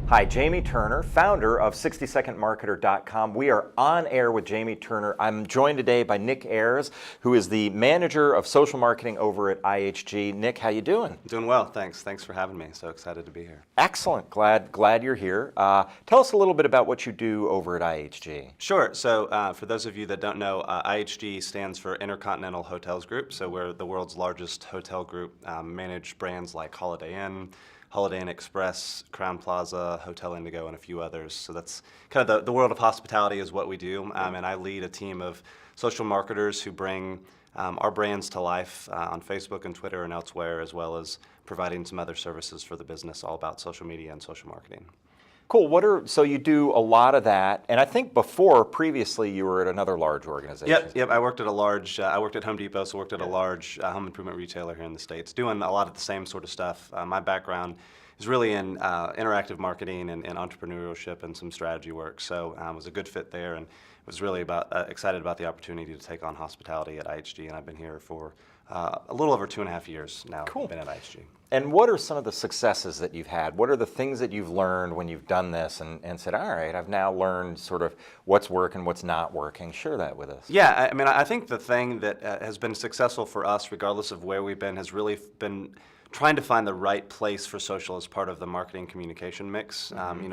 Hi, Jamie Turner, founder of 60secondmarketer.com. We are on air with Jamie Turner. I'm joined today by Nick Ayres, who is the manager of social marketing over at IHG. Nick, how you doing? Doing well, thanks. Thanks for having me. So excited to be here. Excellent. Glad you're here. Tell us a little bit about what you do over at IHG. Sure. So for those of you that don't know, IHG stands for Intercontinental Hotels Group. So we're the world's largest hotel group, manage brands like Holiday Inn Express, Crown Plaza, Hotel Indigo, and a few others. So that's kind of the world of hospitality is what we do. And I lead a team of social marketers who bring our brands to life on Facebook and Twitter and elsewhere, as well as providing some other services for the business all about social media and social marketing. Cool. So you do a lot of that, and I think previously you were at another large organization. Yep. I worked at Home Depot, so worked at a large home improvement retailer here in the States, doing a lot of the same sort of stuff. My background is really in interactive marketing and entrepreneurship and some strategy work, so I was a good fit there, and was really excited about the opportunity to take on hospitality at IHG, and I've been here for a little over 2.5 years now. Cool. Been at IHG. And what are some of the successes that you've had? What are the things that you've learned when you've done this and said, all right, I've now learned sort of what's working, what's not working? Share that with us. Yeah, I mean, I think the thing that has been successful for us, regardless of where we've been, has really been trying to find the right place for social as part of the marketing communication mix. Mm-hmm.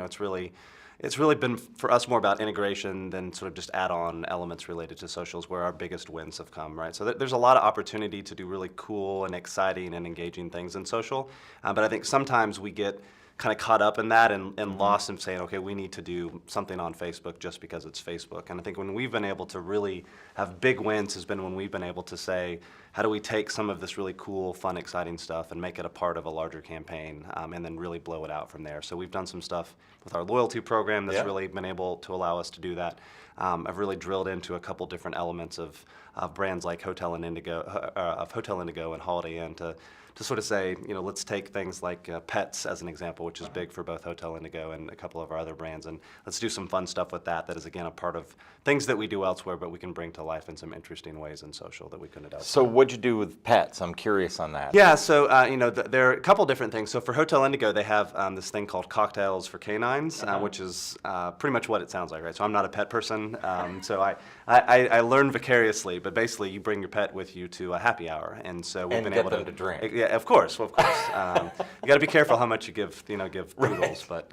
It's really been for us more about integration than sort of just add-on elements related to socials, where our biggest wins have come, right? So there's a lot of opportunity to do really cool and exciting and engaging things in social, but I think sometimes we get kind of caught up in that and lost in saying, okay, we need to do something on Facebook just because it's Facebook. And I think when we've been able to really have big wins has been when we've been able to say, how do we take some of this really cool, fun, exciting stuff and make it a part of a larger campaign, and then really blow it out from there. So we've done some stuff with our loyalty program that's really been able to allow us to do that. I've really drilled into a couple different elements of brands like Hotel Indigo and Holiday Inn to sort of say, let's take things like pets as an example, which is big for both Hotel Indigo and a couple of our other brands, and let's do some fun stuff with that is, again, a part of things that we do elsewhere, but we can bring to life in some interesting ways in social that we couldn't elsewhere. So what'd you do with pets? I'm curious on that. Yeah, so there are a couple different things. So for Hotel Indigo, they have this thing called Cocktails for Canines, which is pretty much what it sounds like, right? So I'm not a pet person, so I learn vicariously, but basically you bring your pet with you to a happy hour, and so we've been able to drink. Yeah, of course. You got to be careful how much you give poodles, right.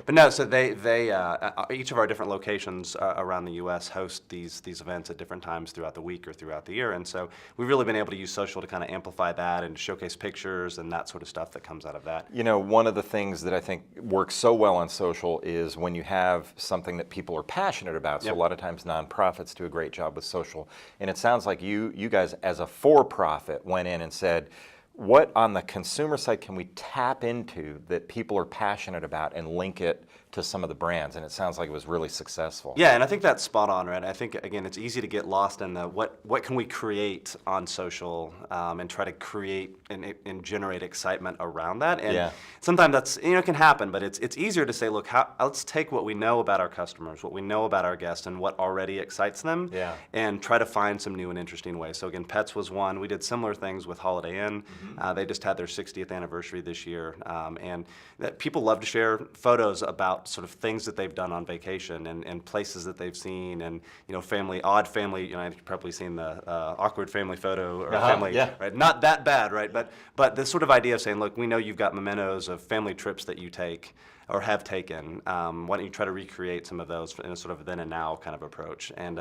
But no. So they each of our different locations around the U.S. host these events at different times throughout the week or throughout the year, and so we've really been able to use social to kind of amplify that and showcase pictures and that sort of stuff that comes out of that. One of the things that I think works so well on social is when you have something that people are passionate about. So a lot of times nonprofits do a great job with social, and it sounds like you guys as a for-profit went in and said, what on the consumer side can we tap into that people are passionate about and link it to some of the brands? And it sounds like it was really successful. Yeah, and I think that's spot on, right? I think, again, it's easy to get lost in the what can we create on social and try to create and generate excitement around that. And sometimes that's, can happen, but it's easier to say, look, let's take what we know about our customers, what we know about our guests, and what already excites them, and try to find some new and interesting ways. So again, pets was one. We did similar things with Holiday Inn. They just had their 60th anniversary this year, and that people love to share photos about sort of things that they've done on vacation and places that they've seen, and odd family. You've probably seen the awkward family photo or family, right? Not that bad, right? But the sort of idea of saying, look, we know you've got mementos of family trips that you take or have taken. Why don't you try to recreate some of those in a sort of then and now kind of approach? And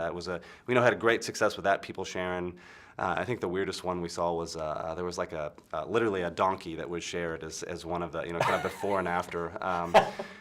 we had a great success with that. People sharing. I think the weirdest one we saw was there was like literally a donkey that was shared as one of the kind of before and after,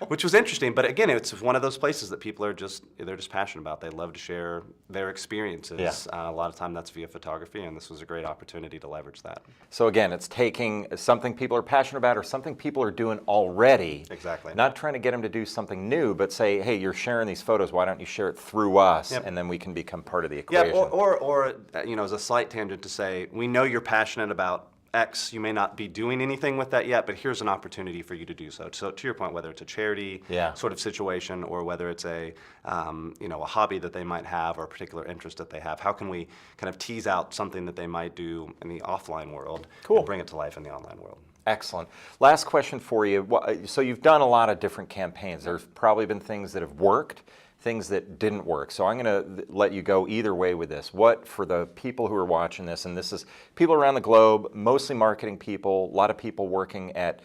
which was interesting. But again, it's one of those places that people are they're just passionate about. They love to share their experiences. Yeah. A lot of time that's via photography, and this was a great opportunity to leverage that. So again, it's taking something people are passionate about or something people are doing already. Exactly. Not trying to get them to do something new, but say, hey, you're sharing these photos. Why don't you share it through us, and then we can become part of the equation. Yeah, or as a slight tangent to say, we know you're passionate about X, you may not be doing anything with that yet, but here's an opportunity for you to do so. So to your point, whether it's a charity sort of situation or whether it's a hobby that they might have or a particular interest that they have, how can we kind of tease out something that they might do in the offline world and bring it to life in the online world? Excellent. Last question for you. So you've done a lot of different campaigns. There's probably been things that have worked, things that didn't work. So I'm going to let you go either way with this. What, for the people who are watching this, and this is people around the globe, mostly marketing people, a lot of people working at,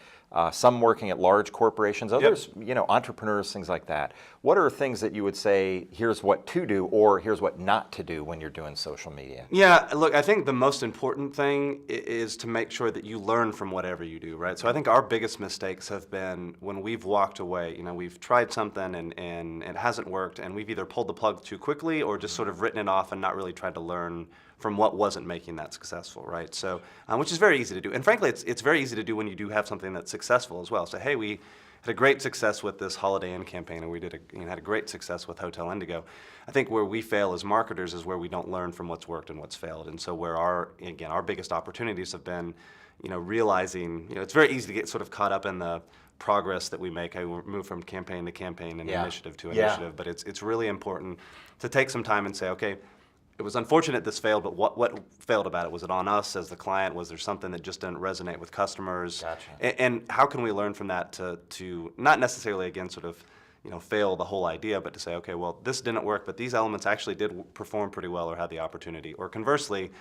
some working at large corporations, others, entrepreneurs, things like that. What are things that you would say, here's what to do, or here's what not to do when you're doing social media? Yeah, look, I think the most important thing is to make sure that you learn from whatever you do, right? So I think our biggest mistakes have been when we've walked away. We've tried something and it hasn't worked, and we've either pulled the plug too quickly or just sort of written it off and not really tried to learn from what wasn't making that successful, right? So, which is very easy to do. And frankly, it's very easy to do when you do have something that's successful as well. So, hey, we had a great success with this Holiday Inn campaign, and we had a great success with Hotel Indigo. I think where we fail as marketers is where we don't learn from what's worked and what's failed. And so where our biggest opportunities have been, realizing, it's very easy to get sort of caught up in the progress that we make. I move from campaign to campaign and initiative to initiative, but it's really important to take some time and say, okay, it was unfortunate this failed, but what failed about it? Was it on us as the client? Was there something that just didn't resonate with customers? Gotcha. And how can we learn from that to not necessarily, again, sort of, fail the whole idea, but to say, okay, well, this didn't work, but these elements actually did perform pretty well or had the opportunity. Or conversely,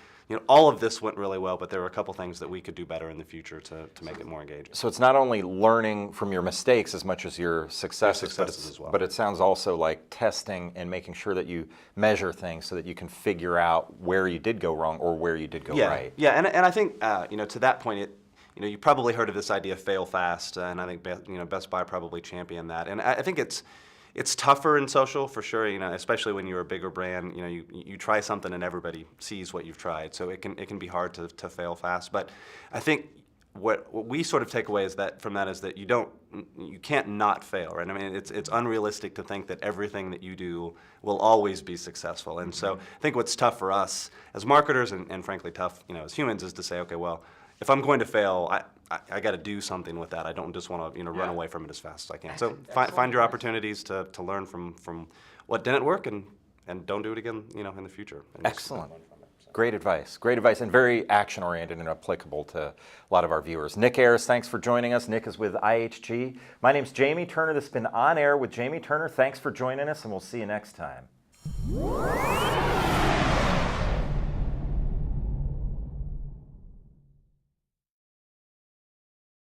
all of this went really well, but there were a couple things that we could do better in the future to make it more engaging. So it's not only learning from your mistakes as much as your successes, as well. But it sounds also like testing and making sure that you measure things so that you can figure out where you did go wrong or where you did go right. Yeah, and I think, to that point, you probably heard of this idea of fail fast, and I think Best Buy probably championed that. And I think it's tougher in social for sure. Especially when you're a bigger brand. You try something and everybody sees what you've tried, so it can be hard to fail fast. But I think what we sort of take away is that you can't not fail, right? I mean, it's unrealistic to think that everything that you do will always be successful. And so I think what's tough for us as marketers and frankly tough, as humans, is to say, okay, well, if I'm going to fail, I got to do something with that. I don't just want to run away from it as fast as I can. So find your opportunities to learn from what didn't work and don't do it again in the future. Excellent. Great advice, and very action-oriented and applicable to a lot of our viewers. Nick Ayres, thanks for joining us. Nick is with IHG. My name's Jamie Turner. This has been On Air with Jamie Turner. Thanks for joining us, and we'll see you next time.